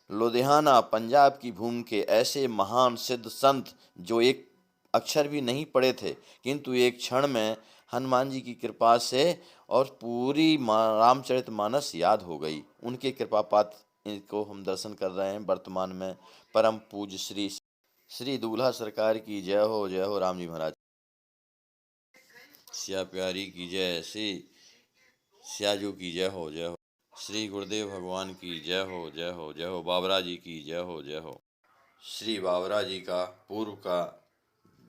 लुधियाना पंजाब की भूमि के ऐसे महान सिद्ध संत जो एक अक्षर भी नहीं पढ़े थे, किंतु एक क्षण में हनुमान जी की कृपा से और पूरी रामचरितमानस याद हो गई। उनके कृपा पात्र को हम दर्शन कर रहे हैं वर्तमान में। परम पूज्य श्री श्री दूल्हा सरकार की जय हो राम जी महाराज। सिया प्यारी की जय, श्री सियाजू की जय हो जय हो। श्री गुरुदेव भगवान की जय हो जय हो जय हो। बाबरा जी की जय हो जय हो। श्री बाबरा जी का पूर्व का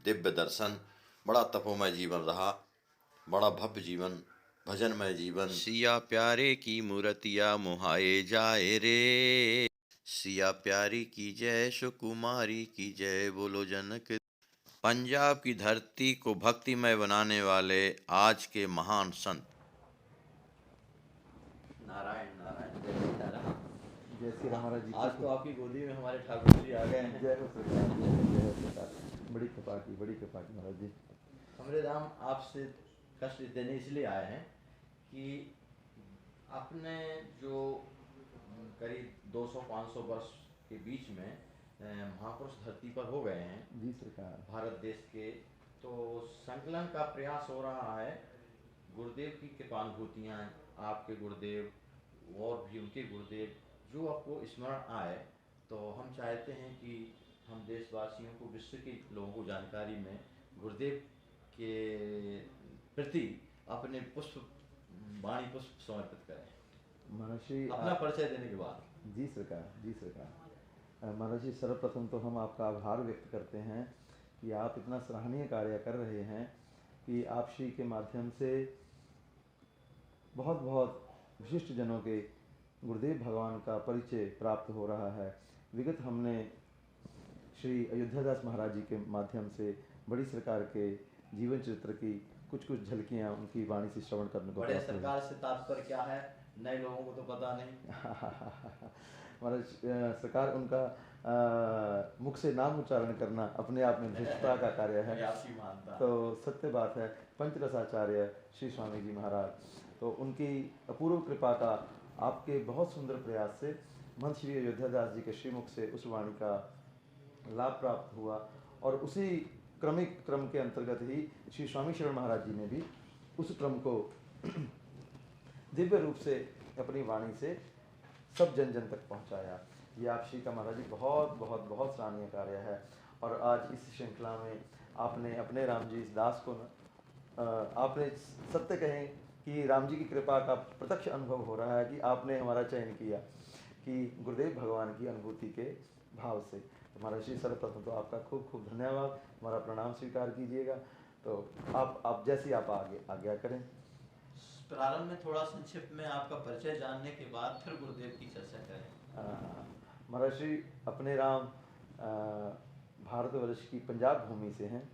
दिव्य दर्शन। बड़ा तपोमय जीवन रहा, बड़ा भव्य जीवन, भजनमय जीवन। सिया प्यारे की मूर्तिया मुहाए जाए रे, सिया प्यारी की जय, सुकुमारी की जय, बोलो जनक। पंजाब की धरती को भक्तिमय बनाने वाले आज के महान संत। नारायण नारायण, जय सीताराम। जय श्री राम महाराज जी। आज तो आपकी गोदी में हमारे ठाकुर जी आ गए हैं। जय हो सरकार, जय हो सरकार। बड़ी कृपा की महाराज जी। हमरे राम आपसे कष्ट देने इसलिए आए हैं कि अपने जो करीब 200-500 वर्ष के बीच में महापुरुष धरती पर हो गए हैं जी सरकार, भारत देश के, तो संकलन का प्रयास हो रहा है। गुरुदेव की कृपानुभूतियाँ, आपके गुरुदेव और भी उनके गुरुदेव जो आपको स्मरण आए, तो हम चाहते हैं कि हम देशवासियों को, विश्व के लोगों को जानकारी में गुरुदेव के प्रति अपने वाणी पुष्प समर्पित करें महर्षि अपना परिचय देने के बाद। जी सरकार, जी सरकार। महाराज जी, सर्वप्रथम तो हम आपका आभार व्यक्त करते हैं कि आप इतना सराहनीय कार्य कर रहे हैं कि आप श्री के माध्यम से बहुत बहुत विशिष्ट जनों के गुरुदेव भगवान का परिचय प्राप्त हो रहा है। विगत हमने श्री अयोध्यादास महाराज जी के माध्यम से बड़ी सरकार के जीवन चरित्र की कुछ झलकियाँ उनकी वाणी से श्रवण करने को बड़े प्राप्त हुई। सरकार से तात्पर्य क्या है, नए लोगों को तो पता नहीं। महाराज, सरकार उनका मुख से नाम उच्चारण करना अपने आप में धृष्टता का कार्य है। तो सत्य बात है, पंचरसाचार्य श्री स्वामी जी महाराज, तो उनकी अपूर्व कृपा का आपके बहुत सुंदर प्रयास से महंत श्री अयोध्यादास जी के श्रीमुख से उस वाणी का लाभ प्राप्त हुआ, और उसी क्रमिक क्रम के अंतर्गत ही श्री स्वामी शरण महाराज जी ने भी उस क्रम को दिव्य रूप से अपनी वाणी से सब जन जन तक पहुंचाया। ये आप श्री का महाराज जी बहुत बहुत बहुत सराहनीय कार्य है। और आज इस श्रृंखला में आपने अपने राम जी इस दास को आपने सत्य कहें कि राम जी की कृपा का प्रत्यक्ष अनुभव हो रहा है कि आपने हमारा चयन किया कि गुरुदेव भगवान की अनुभूति के भाव से। तो महाराज जी, सर्वप्रथम तो आपका खूब खूब धन्यवाद, हमारा प्रणाम स्वीकार कीजिएगा। तो आप जैसी आप आज्ञा करें। प्रारंभ में थोड़ा संक्षिप्त में आपका परिचय जानने के बाद फिर गुरुदेव की चर्चा करें। महर्षि अपने राम भारतवर्ष की पंजाब भूमि से हैं।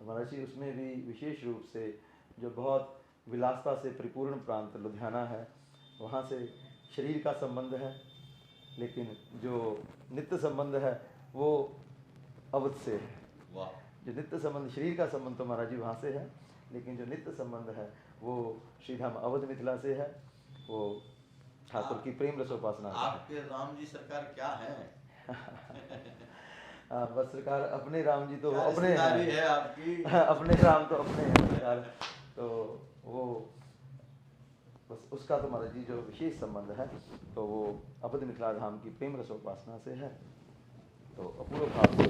महर्षि उसमें भी विशेष रूप से जो बहुत विलासता से परिपूर्ण प्रांत लुधियाना है, वहाँ से शरीर का संबंध है, लेकिन जो नित्य संबंध है वो अवध से है। वाह। जो नित्य संबंध, शरीर का संबंध तो महाराज जी वहाँ से है, लेकिन जो नित्य संबंध है वो श्रीधाम अवध मिथिला से है। वो ठाकुर की प्रेम रसोपासना। आपके राम जी सरकार क्या है? बस सरकार अपने राम जी तो अपने है आपकी। अपने राम तो अपने हैं सरकार। तो वो बस उसका तो महाराज जी जो विशेष संबंध है तो वो अवध मिथिला धाम की प्रेम रसोपासना से है। तो अपूर्व भाव से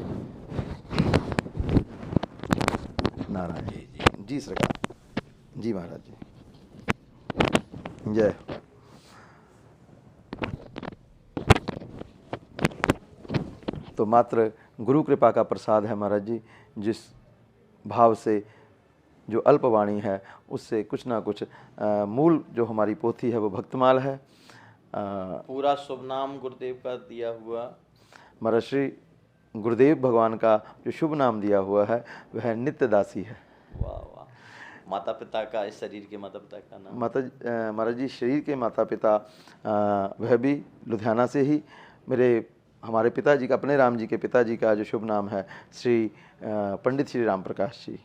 नारायण जी सरकार, जी महाराज जी, जय। तो मात्र गुरु कृपा का प्रसाद है महाराज जी, जिस भाव से जो अल्पवाणी है उससे कुछ ना कुछ मूल जो हमारी पोथी है वो भक्तमाल है। पूरा शुभ नाम गुरुदेव का दिया हुआ महर्षि गुरुदेव भगवान का जो शुभ नाम दिया हुआ है वह नित्यदासी है। वाह वाह। माता पिता का, इस शरीर के माता पिता का नाम? महाराज जी, शरीर के माता पिता वह भी लुधियाना से ही। हमारे पिताजी का, अपने राम जी के पिताजी का जो शुभ नाम है श्री पंडित श्री राम प्रकाश जी,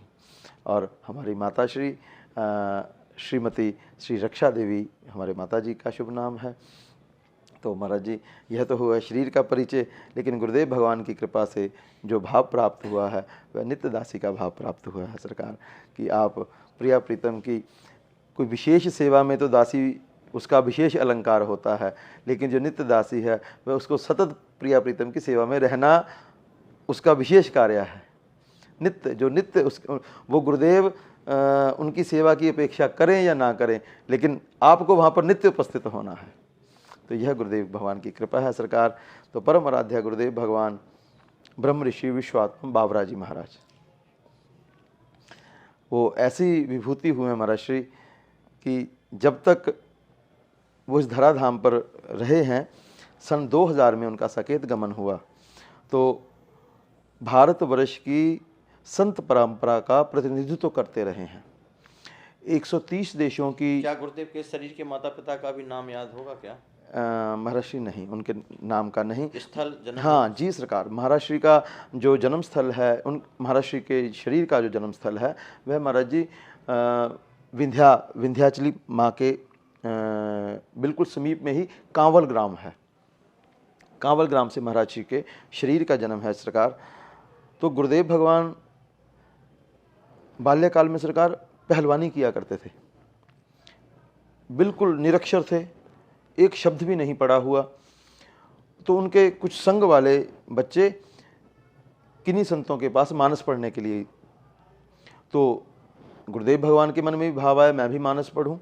और हमारी माता श्रीमती श्री रक्षा देवी हमारे माता जी का शुभ नाम है। तो महाराज जी यह तो हुआ शरीर का परिचय, लेकिन गुरुदेव भगवान की कृपा से जो भाव प्राप्त हुआ है वह नित्य दासी का भाव प्राप्त हुआ है सरकार, कि आप प्रिया प्रीतम की कोई विशेष सेवा में तो दासी उसका विशेष अलंकार होता है, लेकिन जो नित्य दासी है वह उसको सतत प्रिया प्रीतम की सेवा में रहना उसका विशेष कार्य है। नित्य जो नित्य वो गुरुदेव उनकी सेवा की अपेक्षा करें या ना करें, लेकिन आपको वहाँ पर नित्य उपस्थित होना है। तो यह गुरुदेव भगवान की कृपा है सरकार। तो परम आराध्य गुरुदेव भगवान ब्रह्म ऋषि विश्वात्मा बाबरा जी महाराज, वो ऐसी विभूति हुए महाराज श्री कि जब तक वो इस धराधाम पर रहे हैं, सन 2000 में उनका सकेत गमन हुआ, तो भारतवर्ष की संत परंपरा का प्रतिनिधित्व करते रहे हैं। 130 देशों की। क्या गुरुदेव के शरीर के माता पिता का भी नाम याद होगा क्या? महर्षि नहीं, उनके नाम का नहीं। स्थल जन्म? हाँ जी सरकार, महर्षि का जो जन्म स्थल है, उन महर्षि के शरीर का जो जन्म स्थल है वह महाराज जी विंध्याचली माँ के बिल्कुल समीप में ही कांवल ग्राम है। कांवल ग्राम से महाराज जी के शरीर का जन्म है सरकार। तो गुरुदेव भगवान बाल्यकाल में सरकार पहलवानी किया करते थे, बिल्कुल निरक्षर थे, एक शब्द भी नहीं पढ़ा हुआ। तो उनके कुछ संग वाले बच्चे किन्हीं संतों के पास मानस पढ़ने के लिए, तो गुरुदेव भगवान के मन में भी भाव आया मैं भी मानस पढ़ूं।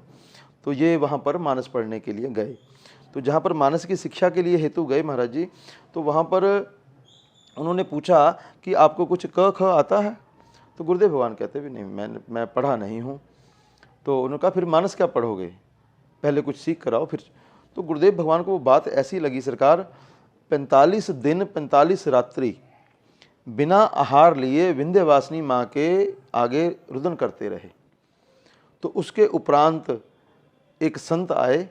तो ये वहाँ पर मानस पढ़ने के लिए गए। तो जहाँ पर मानस की शिक्षा के लिए हेतु गए महाराज जी, तो वहाँ पर उन्होंने पूछा कि आपको कुछ क ख आता है? तो गुरुदेव भगवान कहते भी नहीं, मैं पढ़ा नहीं हूँ। तो उन्होंने कहा फिर मानस क्या पढ़ोगे, पहले कुछ सीख कर आओ फिर। तो गुरुदेव भगवान को वो बात ऐसी लगी सरकार, 45 दिन 45 रात्रि बिना आहार लिए विंध्यवासिनी माँ के आगे रुदन करते रहे। तो उसके उपरांत एक संत आए,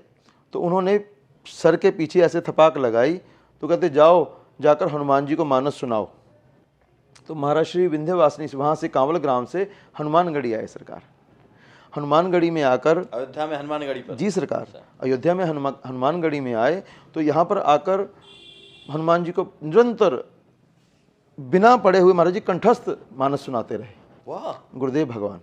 तो उन्होंने सर के पीछे ऐसे थपाक लगाई, तो कहते जाओ जाकर हनुमान जी को मानस सुनाओ। तो महाराज श्री विंध्यवासिनी वहाँ से कांवल ग्राम से हनुमानगढ़ी आए सरकार। हनुमानगढ़ी में आकर, अयोध्या में हनुमानगढ़ी पर? जी सरकार, अयोध्या में हनुमानगढ़ी में आए। तो यहाँ पर आकर हनुमान जी को निरंतर बिना पढ़े हुए महाराज जी कंठस्थ मानस सुनाते रहे। वाह! गुरुदेव भगवान।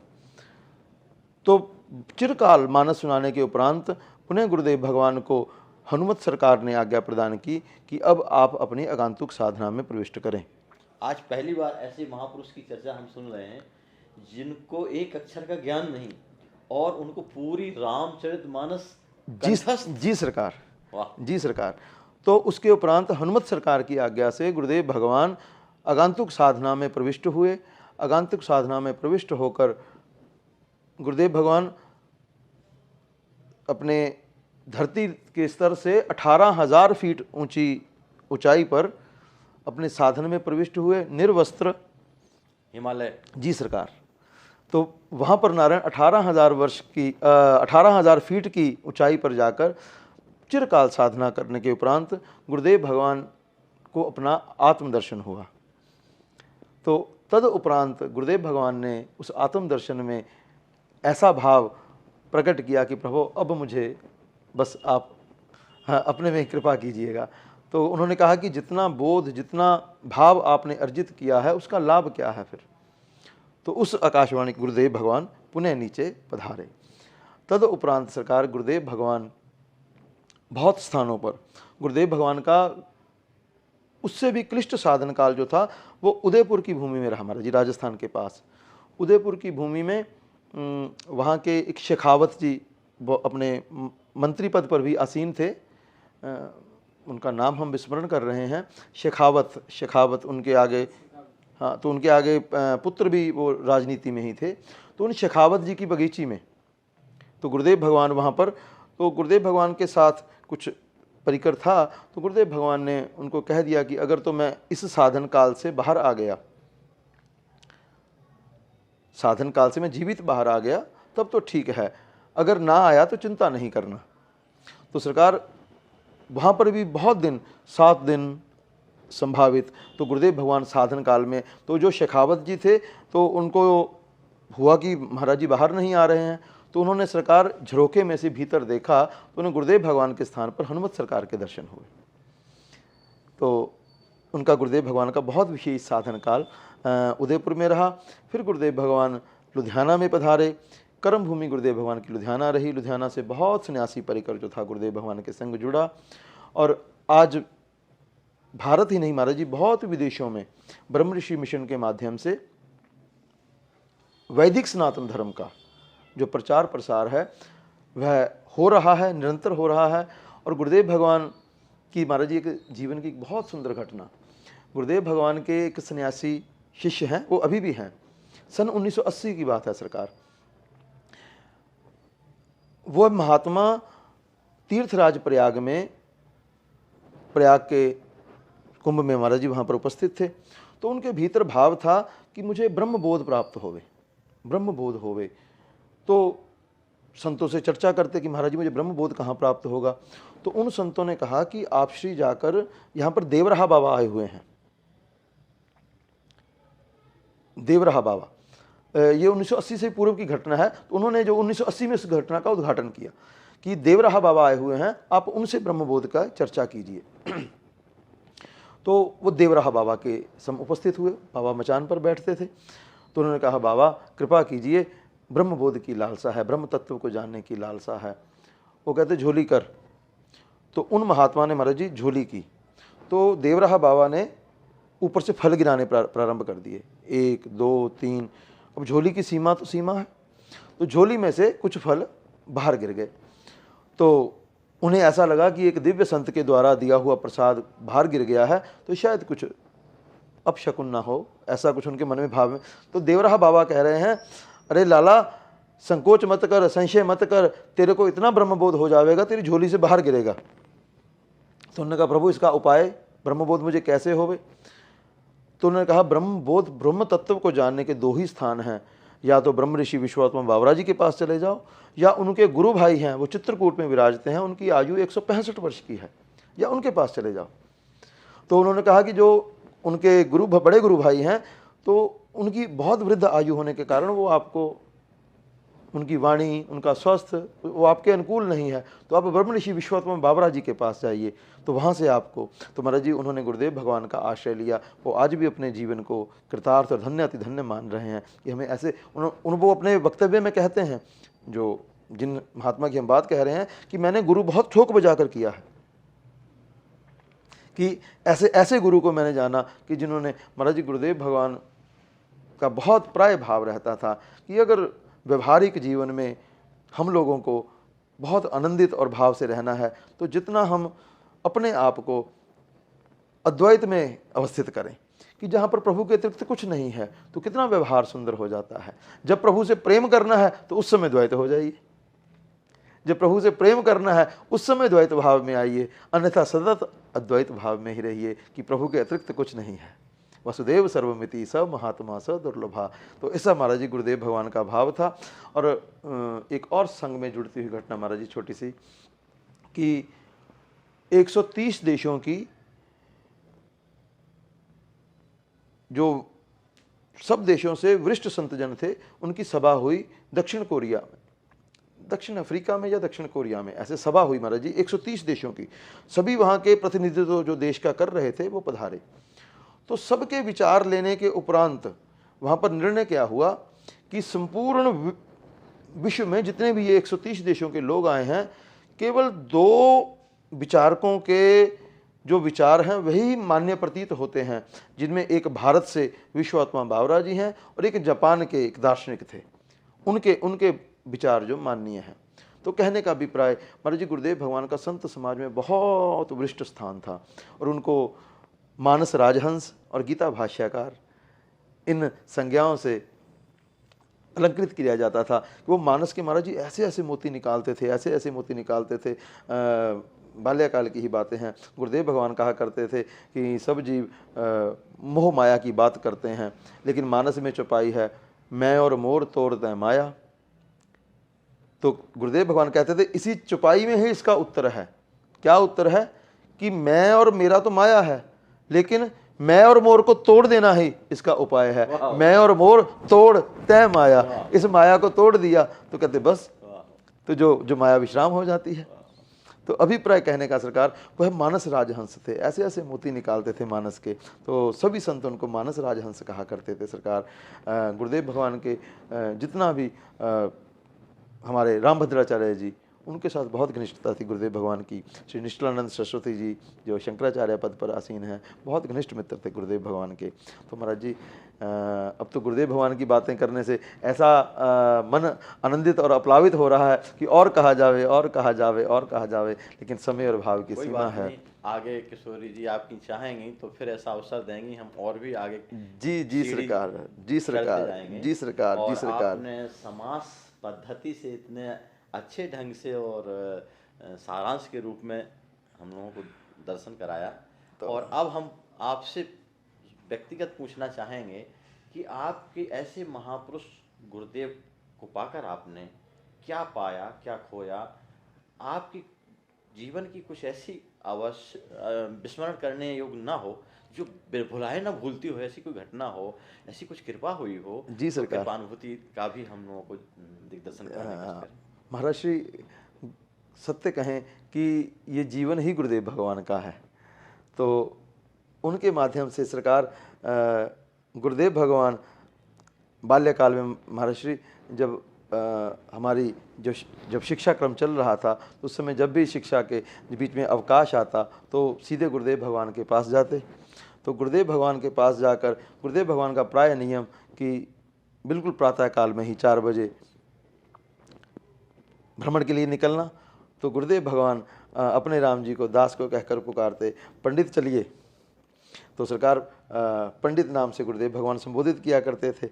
तो चिरकाल मानस सुनाने के उपरांत पुनः गुरुदेव भगवान को हनुमत सरकार ने आज्ञा प्रदान की कि अब आप अपनी आगंतुक साधना में प्रविष्ट करें। आज पहली बार ऐसे महापुरुष की चर्चा हम सुन रहे हैं जिनको एक अक्षर का ज्ञान नहीं और उनको पूरी रामचरितमानस जी सरकार। वाह! जी सरकार। तो उसके उपरांत हनुमत सरकार की आज्ञा से गुरुदेव भगवान आगंतुक साधना में प्रविष्ट हुए। आगंतुक साधना में प्रविष्ट होकर गुरुदेव भगवान अपने धरती के स्तर से 18,000 फीट ऊंचाई पर अपने साधन में प्रविष्ट हुए, निर्वस्त्र, हिमालय। जी सरकार। तो वहाँ पर नारायण 18,000 फीट की ऊंचाई पर जाकर चिरकाल साधना करने के उपरांत गुरुदेव भगवान को अपना आत्मदर्शन हुआ। तो तद उपरांत गुरुदेव भगवान ने उस आत्मदर्शन में ऐसा भाव प्रकट किया कि प्रभु अब मुझे बस आप अपने में कृपा कीजिएगा। तो उन्होंने कहा कि जितना बोध, जितना भाव आपने अर्जित किया है उसका लाभ क्या है फिर। तो उस आकाशवाणी गुरुदेव भगवान पुनः नीचे पधारे। तद उपरांत सरकार गुरुदेव भगवान बहुत स्थानों पर, गुरुदेव भगवान का उससे भी क्लिष्ट साधन काल जो था वो उदयपुर की भूमि में रहा महाराज जी, राजस्थान के पास उदयपुर की भूमि में। वहाँ के एक शेखावत जी वो अपने मंत्री पद पर भी आसीन थे, उनका नाम हम विस्मरण कर रहे हैं। शेखावत उनके आगे, हाँ, तो उनके आगे पुत्र भी वो राजनीति में ही थे। तो उन शेखावत जी की बगीची में तो गुरुदेव भगवान वहाँ पर, तो गुरुदेव भगवान के साथ कुछ परिकर था। तो गुरुदेव भगवान ने उनको कह दिया कि अगर तो मैं इस साधन काल से बाहर आ गया, साधन काल से मैं जीवित बाहर आ गया तब तो ठीक है, अगर ना आया तो चिंता नहीं करना। तो सरकार वहाँ पर भी बहुत दिन, 7 दिन संभावित। तो गुरुदेव भगवान साधन काल में, तो जो शेखावत जी थे तो उनको हुआ कि महाराज जी बाहर नहीं आ रहे हैं। तो उन्होंने सरकार झरोखे में से भीतर देखा तो उन्हें गुरुदेव भगवान के स्थान पर हनुमत सरकार के दर्शन हुए। तो उनका गुरुदेव भगवान का बहुत विशेष साधन काल उदयपुर में रहा। फिर गुरुदेव भगवान लुधियाना में पधारे। कर्म भूमि गुरुदेव भगवान की लुधियाना रही। लुधियाना से बहुत सन्यासी परिकर जो था गुरुदेव भगवान के संग जुड़ा, और आज भारत ही नहीं महाराज जी, बहुत विदेशों में ब्रह्म ऋषि मिशन के माध्यम से वैदिक सनातन धर्म का जो प्रचार प्रसार है वह हो रहा है, निरंतर हो रहा है। और गुरुदेव भगवान की महाराज जी एक जीवन की एक बहुत सुंदर घटना, गुरुदेव भगवान के एक सन्यासी शिष्य हैं, वो अभी भी हैं, सन 1980 की बात है सरकार। वो महात्मा तीर्थराज प्रयाग में, प्रयाग के कुंभ में महाराज जी वहाँ पर उपस्थित थे। तो उनके भीतर भाव था कि मुझे ब्रह्मबोध प्राप्त होवे, ब्रह्मबोध होवे। तो संतों से चर्चा करते कि महाराज जी मुझे ब्रह्मबोध कहाँ प्राप्त होगा। तो उन संतों ने कहा कि आप श्री जाकर यहाँ पर देवराहा बाबा आए हुए हैं। देवराहा बाबा, ये 1980 से पूर्व की घटना है। तो उन्होंने जो 1980 में इस घटना का उद्घाटन किया कि देवराहा बाबा आए हुए हैं, आप उनसे ब्रह्मबोध का चर्चा कीजिए। तो वो देवराहा बाबा के सम उपस्थित हुए। बाबा मचान पर बैठते थे। तो उन्होंने कहा, बाबा कृपा कीजिए, ब्रह्मबोध की लालसा है, ब्रह्म तत्व को जानने की लालसा है। वो कहते झोली कर। तो उन महात्मा ने महाराज जी झोली की। तो देवराहा बाबा ने ऊपर से फल गिराने प्रारंभ कर दिए, 1 2 3। अब झोली की सीमा तो सीमा है। तो झोली में से कुछ फल बाहर गिर गए। तो उन्हें ऐसा लगा कि एक दिव्य संत के द्वारा दिया हुआ प्रसाद बाहर गिर गया है, तो शायद कुछ अपशकुन ना हो, ऐसा कुछ उनके मन में भाव में। तो देवराहा बाबा कह रहे हैं, अरे लाला संकोच मत कर, संशय मत कर, तेरे को इतना ब्रह्मबोध हो जाएगा, तेरी झोली से बाहर गिरेगा। तो उन्होंने कहा, प्रभु इसका उपाय, ब्रह्मबोध मुझे कैसे होवे। तो उन्होंने कहा, ब्रह्मबोध, ब्रह्म तत्व को जानने के 2 ही स्थान हैं, या तो ब्रह्म ऋषि विश्वात्मा बाबरा जी के पास चले जाओ, या उनके गुरु भाई हैं, वो चित्रकूट में विराजते हैं, उनकी आयु 165 वर्ष की है, या उनके पास चले जाओ। तो उन्होंने कहा कि जो उनके बड़े गुरु भाई हैं, तो उनकी बहुत वृद्ध आयु होने के कारण वो आपको, उनकी वाणी, उनका स्वास्थ्य वो आपके अनुकूल नहीं है, तो आप ब्रह्म ऋषि विश्वात्मा बाबरा जी के पास जाइए, तो वहाँ से आपको। तो महाराज जी उन्होंने गुरुदेव भगवान का आश्रय लिया। वो आज भी अपने जीवन को कृतार्थ और धन्य अति धन्य मान रहे हैं कि हमें ऐसे, वो अपने वक्तव्य में कहते हैं, जो जिन महात्मा की हम बात कह रहे हैं, कि मैंने गुरु बहुत ठोक बजा कर किया है, कि ऐसे ऐसे गुरु को मैंने जाना कि जिन्होंने, महाराज जी गुरुदेव भगवान का बहुत प्राय भाव रहता था कि अगर व्यवहारिक जीवन में हम लोगों को बहुत आनंदित और भाव से रहना है, तो जितना हम अपने आप को अद्वैत में अवस्थित करें, कि जहाँ पर प्रभु के अतिरिक्त कुछ नहीं है, तो कितना व्यवहार सुंदर हो जाता है। जब प्रभु से प्रेम करना है तो उस समय द्वैत हो जाइए, जब प्रभु से प्रेम करना है उस समय द्वैत भाव में आइए, अन्यथा सतत अद्वैत भाव में ही रहिए कि प्रभु के अतिरिक्त कुछ नहीं है। वसुदेव सर्वमिति स महात्मा स दुर्लभा। तो ऐसा महाराज जी गुरुदेव भगवान का भाव था। और एक और संघ में जुड़ती हुई घटना महाराज जी छोटी सी, कि 130 देशों की जो सब देशों से वरिष्ठ संतजन थे, उनकी सभा हुई दक्षिण कोरिया में, दक्षिण अफ्रीका में या दक्षिण कोरिया में, ऐसे सभा हुई महाराज जी 130 देशों की। सभी वहाँ के प्रतिनिधित्व जो देश का कर रहे थे वो पधारे। तो सबके विचार लेने के उपरांत वहाँ पर निर्णय क्या हुआ कि संपूर्ण विश्व में जितने भी ये 130 देशों के लोग आए हैं, केवल 2 विचारकों के जो विचार हैं वही मान्य प्रतीत होते हैं, जिनमें एक भारत से विश्वात्मा बावरा जी हैं और एक जापान के एक दार्शनिक थे, उनके विचार जो माननीय हैं। तो कहने का अभिप्राय, महाराज जी गुरुदेव भगवान का संत समाज में बहुत वरिष्ठ स्थान था, और उनको मानस राजहंस और गीता भाष्यकार इन संज्ञाओं से अलंकृत किया जाता था। वो मानस के महाराज जी ऐसे ऐसे मोती निकालते थे, ऐसे ऐसे मोती निकालते थे। बाल्यकाल की ही बातें हैं। गुरुदेव भगवान कहा करते थे कि सब जीव मोह माया की बात करते हैं, लेकिन मानस में छुपाई है मैं और मोर तोड़ दें माया। तो गुरुदेव भगवान कहते थे इसी छुपाई में ही इसका उत्तर है। क्या उत्तर है? कि मैं और मेरा तो माया है, लेकिन मैं और मोर को तोड़ देना ही इसका उपाय है। मैं और मोर तोड़ तय माया। इस माया को तोड़ दिया तो कहते बस तो जो माया विश्राम हो जाती है। तो अभिप्राय कहने का सरकार वह मानस राजहंस थे, ऐसे ऐसे मोती निकालते थे मानस के, तो सभी संत उनको मानस राजहंस कहा करते थे सरकार। गुरुदेव भगवान के जितना भी हमारे रामभद्राचार्य जी, उनके साथ बहुत घनिष्ठता थी गुरुदेव भगवान की। श्री निश्चलानंद सरस्वती जी जो शंकराचार्य पद पर आसीन हैं, बहुत घनिष्ठ मित्र थे गुरुदेव भगवान के। तो महाराज जी अब तो गुरुदेव भगवान की बातें करने से ऐसा मन आनंदित और अपलावित हो रहा है कि और कहा जावे और कहा जावे और कहा जावे, लेकिन समय और भाव की सीमा है। आगे किशोरी जी आपकी चाहेंगी तो फिर ऐसा अवसर देंगी, हम और भी आगे जी सरकार, जी सरकार, जी सरकार, जी सरकार। आपने समास पद्धति से इतने अच्छे ढंग से और सारांश के रूप में हम लोगों को दर्शन कराया। तो और अब हम आपसे व्यक्तिगत पूछना चाहेंगे कि आपके ऐसे महापुरुष गुरुदेव को पाकर आपने क्या पाया, क्या खोया? आपकी जीवन की कुछ ऐसी अवश्य विस्मरण करने योग्य ना हो, जो भुलाए ना भूलती हो, ऐसी कोई घटना हो, ऐसी कुछ कृपा हुई हो जी सरकार, तो अनुभूति का भी हम लोगों को दिग्दर्शन करने। महाराज श्री सत्य कहें कि ये जीवन ही गुरुदेव भगवान का है, तो उनके माध्यम से सरकार गुरुदेव भगवान बाल्यकाल में महाराज श्री जब हमारी जब शिक्षा क्रम चल रहा था, तो उस समय जब भी शिक्षा के बीच में अवकाश आता तो सीधे गुरुदेव भगवान के पास जाते। तो गुरुदेव भगवान के पास जाकर गुरुदेव भगवान का प्राय नियम कि बिल्कुल प्रातः काल में ही 4 बजे भ्रमण के लिए निकलना। तो गुरुदेव भगवान अपने राम जी को दास को कहकर पुकारते, पंडित चलिए। तो सरकार पंडित नाम से गुरुदेव भगवान संबोधित किया करते थे।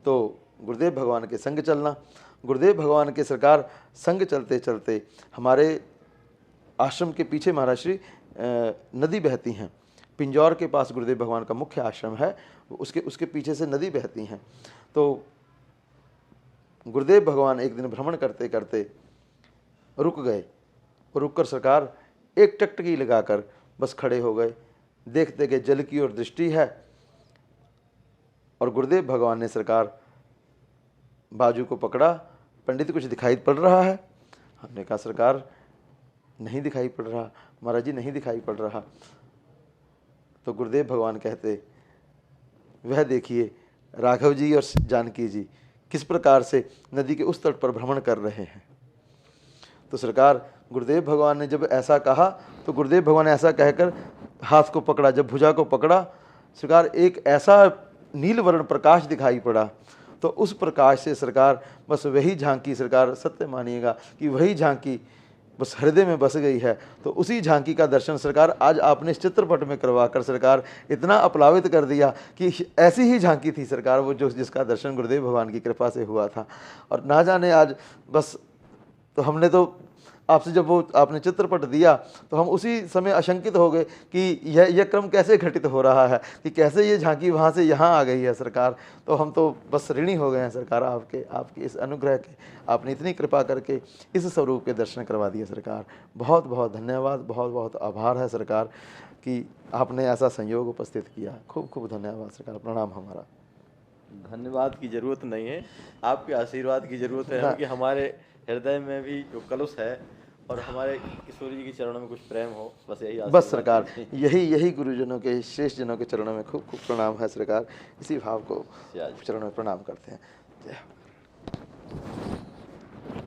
तो गुरुदेव भगवान के संग चलना, गुरुदेव भगवान के सरकार संग चलते चलते हमारे आश्रम के पीछे महाराज श्री नदी बहती हैं। पिंजौर के पास गुरुदेव भगवान का मुख्य आश्रम है, उसके पीछे से नदी बहती हैं। तो गुरुदेव भगवान एक दिन भ्रमण करते करते रुक गए, रुक कर सरकार एक टकटकी लगाकर बस खड़े हो गए। देखते गए जल की ओर दृष्टि है, और गुरुदेव भगवान ने सरकार बाजू को पकड़ा, पंडित कुछ दिखाई पड़ रहा है? हमने कहा सरकार नहीं दिखाई पड़ रहा, महाराज जी नहीं दिखाई पड़ रहा। तो गुरुदेव भगवान कहते, वह देखिए राघव जी और जानकी जी किस प्रकार से नदी के उस तट पर भ्रमण कर रहे हैं। तो सरकार गुरुदेव भगवान ने जब ऐसा कहा तो गुरुदेव भगवान ने ऐसा कहकर हाथ को पकड़ा, जब भुजा को पकड़ा सरकार एक ऐसा नील वर्ण प्रकाश दिखाई पड़ा। तो उस प्रकाश से सरकार बस वही झांकी, सरकार सत्य मानिएगा कि वही झांकी बस हृदय में बस गई है। तो उसी झांकी का दर्शन सरकार आज आपने इस चित्रपट में करवाकर सरकार इतना अपलावित कर दिया कि ऐसी ही झांकी थी सरकार वो जिसका दर्शन गुरुदेव भगवान की कृपा से हुआ था। और ना जाने आज बस तो हमने तो आपसे जब वो आपने चित्रपट दिया तो हम उसी समय आशंकित हो गए कि यह क्रम कैसे घटित हो रहा है, कि कैसे ये झांकी वहाँ से यहाँ आ गई है सरकार। तो हम तो बस ऋणी हो गए हैं सरकार आपके इस अनुग्रह के, आपने इतनी कृपा करके इस स्वरूप के दर्शन करवा दिए सरकार। बहुत बहुत धन्यवाद, बहुत बहुत आभार है सरकार कि आपने ऐसा संयोग उपस्थित किया। खूब खूब धन्यवाद सरकार, प्रणाम। हमारा धन्यवाद की ज़रूरत नहीं है, आपके आशीर्वाद की ज़रूरत है कि हमारे हृदय में भी जो कलुष है और हमारे किशोरी जी के चरणों में कुछ प्रेम हो, बस यही बस सरकार यही गुरुजनों के श्रेष्ठ जनों के चरणों में खूब खूब प्रणाम है सरकार। इसी भाव को चरणों में प्रणाम करते हैं। जय